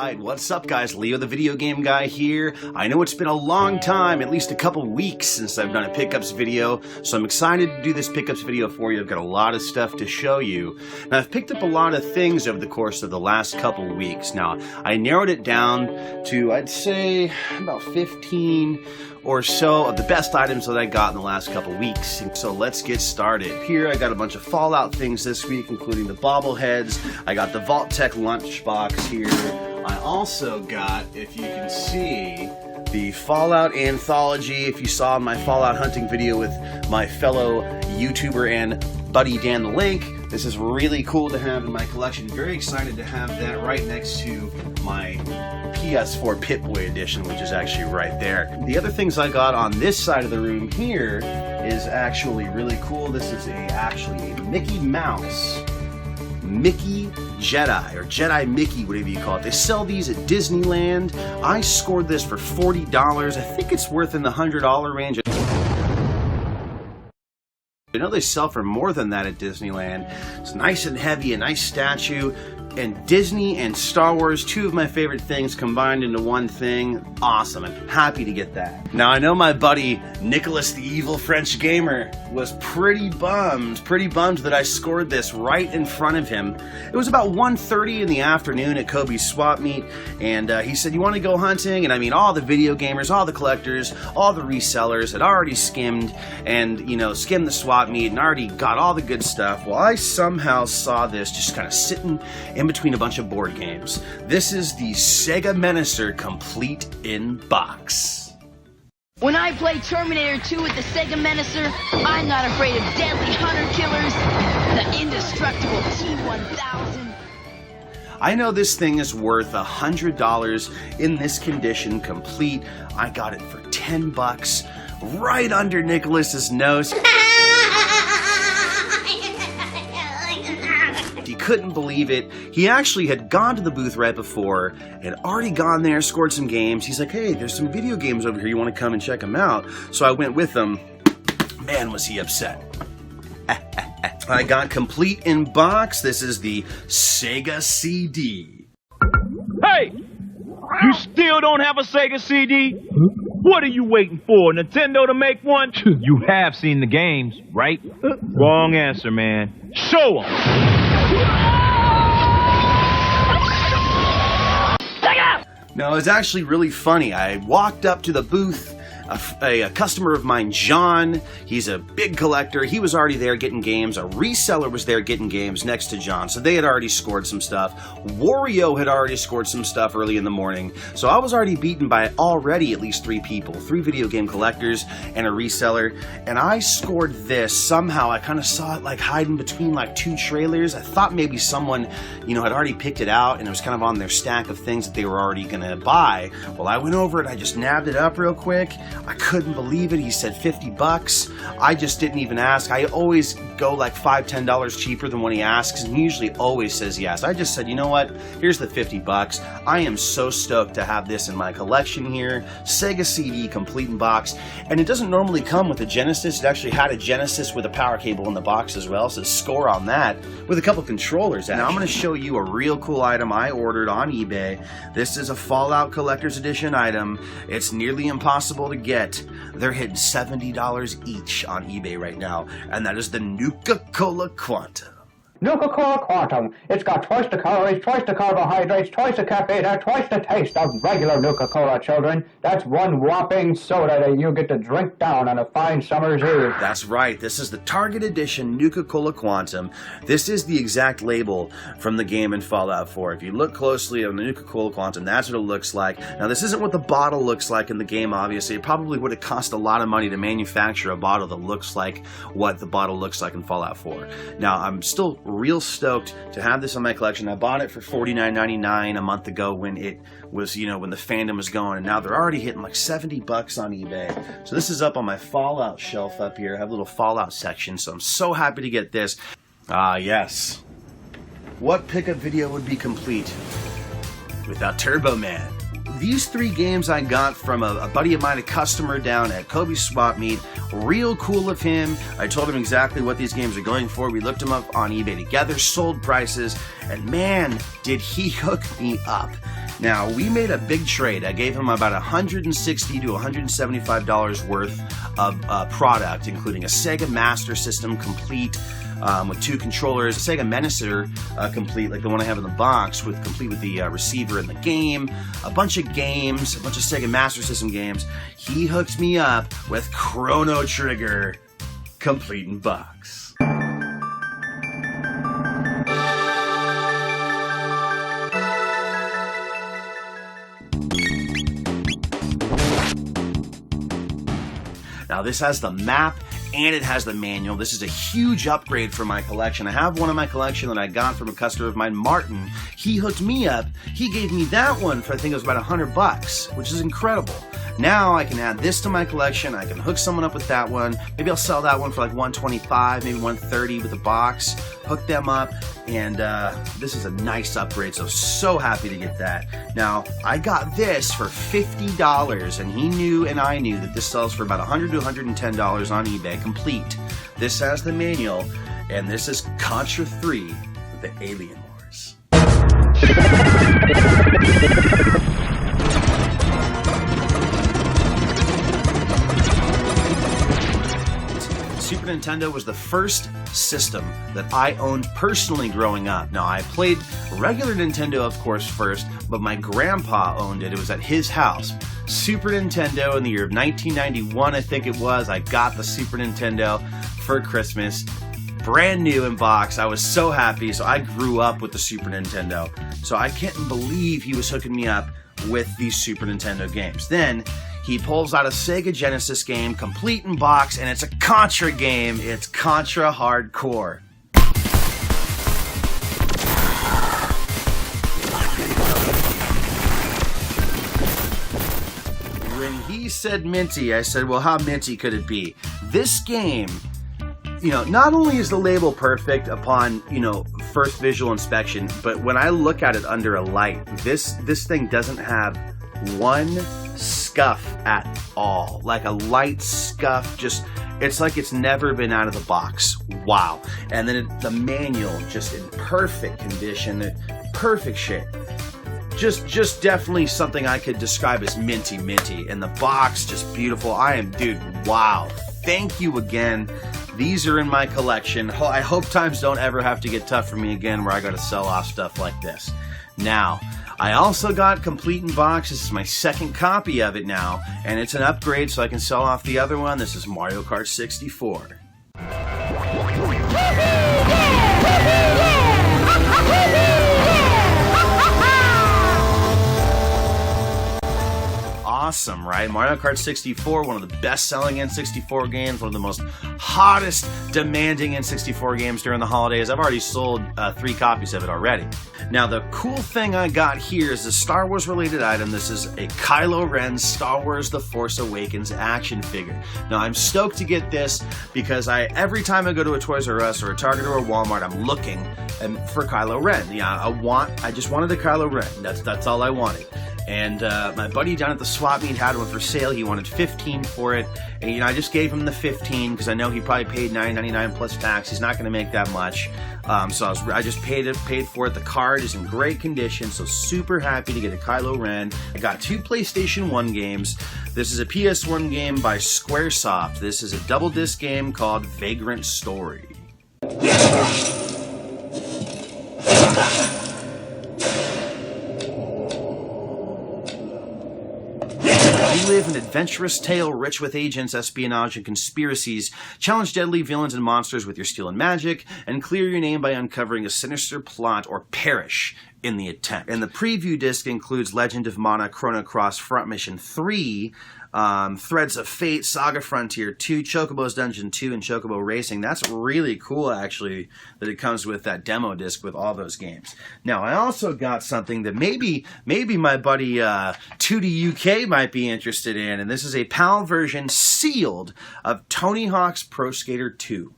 Alright, what's up guys? Leo the video game guy here. I know it's been a long time, at least a couple weeks since I've done a pickups video, so I'm excited to do this pickups video for you. I've got a lot of stuff to show you. Now I've picked up a lot of things over the course of the last couple weeks. Now I narrowed it down to, I'd say, about 15 or so of the best items that I got in the last couple weeks. So let's get started. Here I got a bunch of Fallout things this week, including the bobbleheads. I got the Vault-Tec lunchbox here. I also got, if you can see, the Fallout anthology. If you saw my Fallout hunting video with my fellow YouTuber and buddy Dan the Link, this is really cool to have in my collection. Very excited to have that right next to my PS4 Pip-Boy edition, which is actually right there. The other things I got on this side of the room here is actually really cool. This is actually a Mickey Mouse Mickey Jedi, or Jedi Mickey, whatever you call it. They sell these at Disneyland. I scored this for $40. I think it's worth in the $100 range. I know they sell for more than that at Disneyland. It's nice and heavy, a nice statue. And Disney and Star Wars, two of my favorite things combined into one thing. Awesome. I'm happy to get that. Now, I know my buddy Nicholas the Evil French Gamer was pretty bummed that I scored this right in front of him. It was about 1:30 in the afternoon at Kobe's Swap Meet, and he said, "You want to go hunting?" And I mean, all the video gamers, all the collectors, all the resellers had already skimmed the swap meet and already got all the good stuff. Well, I somehow saw this just kind of sitting in between a bunch of board games. This is the Sega Menacer complete in box. When I play Terminator 2 with the Sega Menacer, I'm not afraid of deadly hunter killers, the indestructible T-1000. I know this thing is worth $100 in this condition, complete. I got it for $10, right under Nicholas's nose. He couldn't believe it. He actually had gone to the booth right before, had already gone there, scored some games. He's like, "Hey, there's some video games over here. You want to come and check them out?" So I went with him. Man, was he upset. I got complete in box. This is the Sega CD. Hey! You still don't have a Sega CD? What are you waiting for? Nintendo to make one? You have seen the games, right? Wrong answer, man. Show 'em! No, it's actually really funny. I walked up to the booth. A customer of mine, John, he's a big collector. He was already there getting games. A reseller was there getting games next to John, so they had already scored some stuff. Wario had already scored some stuff early in the morning, so I was already beaten by already at least 3 people, 3 video game collectors and a reseller, and I scored this. Somehow I kind of saw it like hiding between like 2 trailers. I thought maybe someone, had already picked it out and it was kind of on their stack of things that they were already gonna buy. Well, I went over and I just nabbed it up real quick. I couldn't believe it. He said $50. I just didn't even ask. I always go like $5, $10 cheaper than when he asks, and he usually always says yes. I just said, you know what? Here's the $50. I am so stoked to have this in my collection here. Sega CD complete in box. And it doesn't normally come with a Genesis. It actually had a Genesis with a power cable in the box as well, so score on that with a couple controllers. Now I'm going to show you a real cool item I ordered on eBay. This is a Fallout Collector's Edition item. It's nearly impossible to get. They're hitting $70 each on eBay right now, and that is the NUKA-COLA Quantum. NUKA-COLA Quantum. It's got twice the calories, twice the carbohydrates, twice the caffeine, and twice the taste of regular NUKA-COLA, children. That's one whopping soda that you get to drink down on a fine summer's eve. That's right. This is the Target Edition NUKA-COLA Quantum. This is the exact label from the game in Fallout 4. If you look closely on the NUKA-COLA Quantum, that's what it looks like. Now, this isn't what the bottle looks like in the game, obviously. It probably would have cost a lot of money to manufacture a bottle that looks like what the bottle looks like in Fallout 4. Now, I'm still real stoked to have this in my collection. I bought it for $49.99 a month ago when it was, when the fandom was going, and now they're already hitting like $70 on eBay. So this is up on my Fallout shelf up here. I have a little Fallout section, so I'm so happy to get this. Yes. What pickup video would be complete without Turbo Man? these 3 games I got from a buddy of mine, a customer down at Kobe's Swap Meet. Real cool of him. I told him exactly what these games are going for. We looked them up on eBay together, sold prices, and man, did he hook me up. Now, we made a big trade. I gave him about $160 to $175 worth of product, including a Sega Master System complete with 2 controllers, a Sega Menacer complete, like the one I have in the box, complete with the receiver and the game, a bunch of games, a bunch of Sega Master System games. He hooked me up with Chrono Trigger complete in box. Now this has the map and it has the manual. This is a huge upgrade for my collection. I have one in my collection that I got from a customer of mine, Martin. He hooked me up. He gave me that one for I think it was about $100, which is incredible. Now I can add this to my collection. I can hook someone up with that one. Maybe I'll sell that one for like $125, maybe $130 with a box. Hook them up, and this is a nice upgrade. So happy to get that. Now I got this for $50, and he knew and I knew that this sells for about $100 to $110 on eBay complete. This has the manual, and this is Contra 3: The Alien Wars. Super Nintendo was the first system that I owned personally growing up. Now, I played regular Nintendo, of course, first, but my grandpa owned it. It was at his house. Super Nintendo in the year of 1991, I think it was. I got the Super Nintendo for Christmas. Brand new in box. I was so happy. So I grew up with the Super Nintendo. So I can't believe he was hooking me up with these Super Nintendo games. Then he pulls out a Sega Genesis game, complete in box, and it's a Contra game. It's Contra Hardcore. When he said minty, I said, well, how minty could it be? This game, you know, not only is the label perfect upon, you know, first visual inspection, but when I look at it under a light, this thing doesn't have one scuff at all. Like a light scuff, just, it's like it's never been out of the box. Wow. And then the manual, just in perfect condition, perfect shape. Just definitely something I could describe as minty. And the box, just beautiful. Dude, wow. Thank you again. These are in my collection. I hope times don't ever have to get tough for me again where I gotta sell off stuff like this. Now, I also got complete in box. This is my second copy of it now, and it's an upgrade so I can sell off the other one. This is Mario Kart 64. Awesome, right? Mario Kart 64, one of the best-selling N64 games, one of the most hottest, demanding N64 games during the holidays. I've already sold 3 copies of it already. Now, the cool thing I got here is a Star Wars-related item. This is a Kylo Ren Star Wars The Force Awakens action figure. Now, I'm stoked to get this because every time I go to a Toys R Us or a Target or a Walmart, I'm looking for Kylo Ren. Yeah, I just wanted the Kylo Ren. That's all I wanted. And my buddy down at the swap meet had one for sale. He wanted $15 for it, and you know, I just gave him the $15 because I know he probably paid $9.99 plus tax. He's not going to make that much, so I just paid for it. The card is in great condition, so super happy to get a Kylo Ren. I got 2 PlayStation 1 games. This is a PS1 game by Squaresoft. This is a double disc game called Vagrant Story. Live an adventurous tale rich with agents, espionage, and conspiracies. Challenge deadly villains and monsters with your steel and magic, and clear your name by uncovering a sinister plot or perish in the attempt. And the preview disc includes Legend of Mana, Chrono Cross, Front Mission 3, Threads of Fate, Saga Frontier 2, Chocobo's Dungeon 2, and Chocobo Racing. That's really cool, actually, that it comes with that demo disc with all those games. Now, I also got something that maybe my buddy 2D UK might be interested in, and this is a PAL version sealed of Tony Hawk's Pro Skater 2.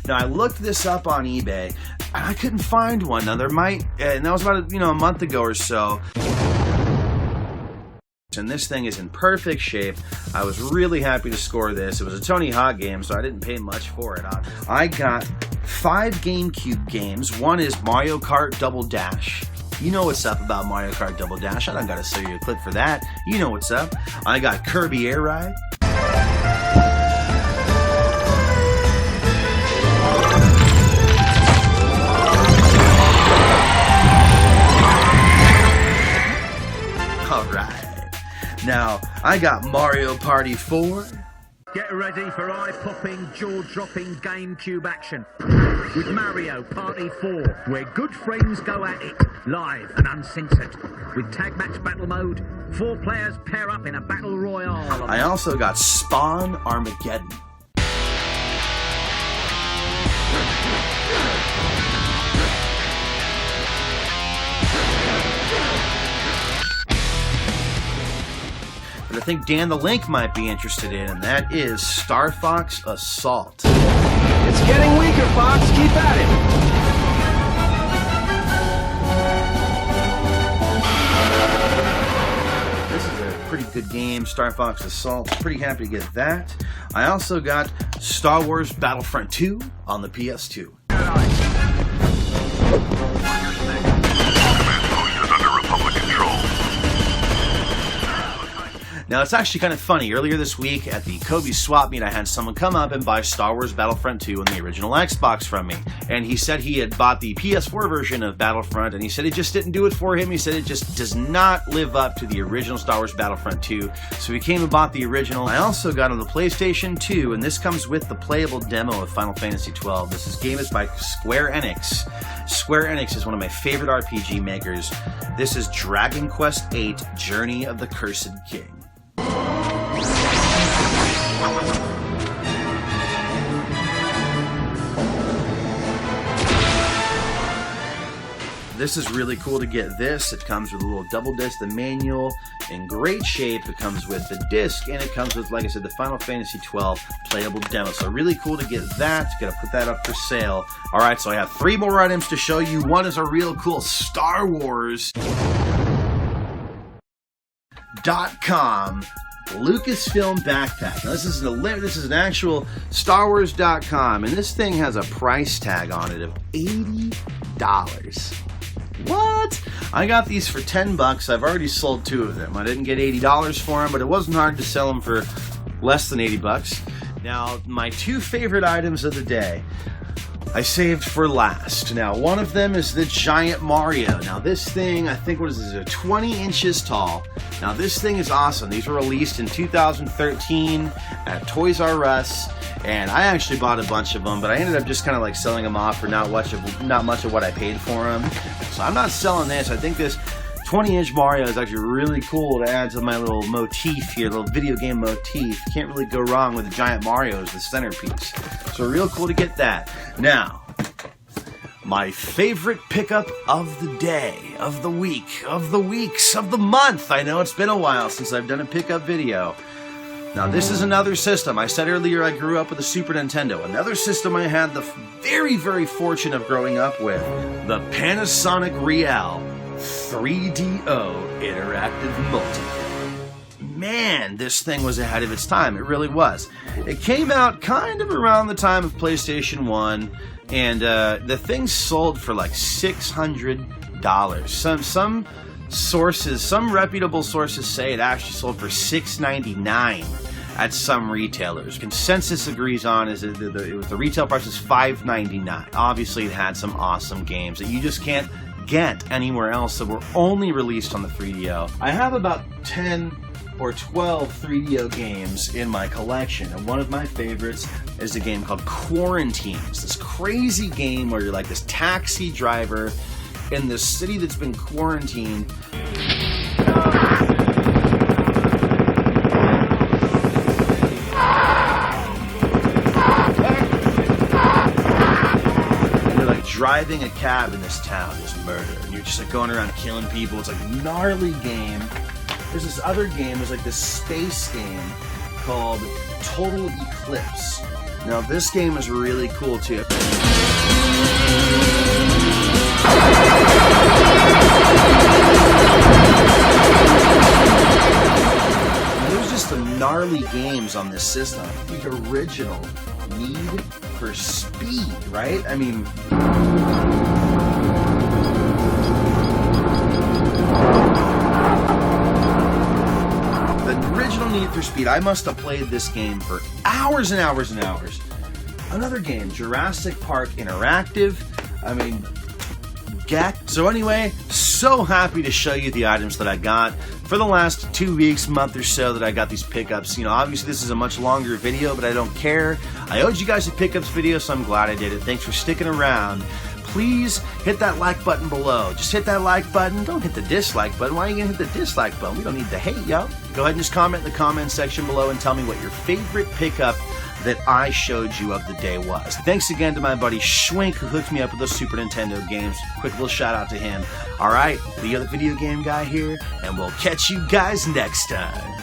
Now, I looked this up on eBay, and I couldn't find one. Now, there might, and that was about, a month ago or so. And this thing is in perfect shape. I was really happy to score this. It was a Tony Hawk game, so I didn't pay much for it. I got 5 GameCube games. One is Mario Kart Double Dash. You know what's up about Mario Kart Double Dash. I don't gotta show you a clip for that. You know what's up. I got Kirby Air Ride. Alright. Now, I got Mario Party 4. Get ready for eye-popping, jaw-dropping GameCube action with Mario Party 4, where good friends go at it, live and uncensored. With Tag Match Battle Mode, 4 players pair up in a Battle Royale. I also got Spawn Armageddon. I think Dan the Link might be interested in, and that is Star Fox Assault. It's getting weaker, Fox. Keep at it. This is a pretty good game, Star Fox Assault. Pretty happy to get that. I also got Star Wars Battlefront 2 on the PS2. Now, it's actually kind of funny. Earlier this week at the Kobe swap meet, I had someone come up and buy Star Wars Battlefront 2 on the original Xbox from me. And he said he had bought the PS4 version of Battlefront, and he said it just didn't do it for him. He said it just does not live up to the original Star Wars Battlefront 2. So he came and bought the original. I also got on the PlayStation 2, and this comes with the playable demo of Final Fantasy XII. This game is by Square Enix. Square Enix is one of my favorite RPG makers. This is Dragon Quest VIII: Journey of the Cursed King. This is really cool to get this. It comes with a little double disc, the manual in great shape. It comes with the disc, and it comes with, like I said, the Final Fantasy XII playable demo. So really cool to get that. Gotta put that up for sale. All right, so I have 3 more items to show you. One is a real cool Star Wars.com Lucasfilm backpack. Now, this is an actual Star Wars.com, and this thing has a price tag on it of $80. What? I got these for $10. I've already sold 2 of them. I didn't get $80 for them, but it wasn't hard to sell them for less than $80. Now, my 2 favorite items of the day, I saved for last. Now, one of them is the giant Mario. Now, this thing, I think, what is this, 20 inches tall. Now, this thing is awesome. These were released in 2013 at Toys R Us, and I actually bought a bunch of them, but I ended up just kind of like selling them off for not much of what I paid for them. So I'm not selling this. I think this 20-inch Mario is actually really cool to add to my little motif here, little video game motif. Can't really go wrong with the giant Mario as the centerpiece. So real cool to get that. Now, my favorite pickup of the day, of the week, of the weeks, of the month. I know it's been a while since I've done a pickup video. Now, this is another system. I said earlier I grew up with a Super Nintendo. Another system I had the very, very fortune of growing up with. The Panasonic Real 3DO Interactive Multi. Man, this thing was ahead of its time. It really was. It came out kind of around the time of PlayStation 1, and the thing sold for like $600. Some sources, some reputable sources say it actually sold for $699 at some retailers. Consensus agrees on is that the retail price is $599. Obviously, it had some awesome games that you just can't get anywhere else that were only released on the 3DO. I have about 10 or 12 3DO games in my collection, and one of my favorites is a game called Quarantines. This crazy game where you're like this taxi driver in this city that's been quarantined. Driving a cab in this town is murder, and you're just like going around killing people. It's like a gnarly game. There's this other game, there's like this space game called Total Eclipse. Now this game is really cool too. There's just some gnarly games on this system. The original Need for Speed, right? I mean, the original Need for Speed, I must have played this game for hours and hours and hours. Another game, Jurassic Park Interactive. I mean, so anyway, so happy to show you the items that I got for the last 2 weeks, month or so that I got these pickups. You know, obviously this is a much longer video, but I don't care. I owed you guys a pickups video, so I'm glad I did it. Thanks for sticking around. Please hit that like button below. Just hit that like button. Don't hit the dislike button. Why are you gonna hit the dislike button? We don't need to hate, yo. Go ahead and just comment in the comment section below and tell me what your favorite pickup that I showed you of the day was. Thanks again to my buddy Schwink who hooked me up with those Super Nintendo games. Quick little shout out to him. Alright, the other video game guy here, and we'll catch you guys next time.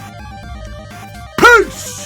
Peace!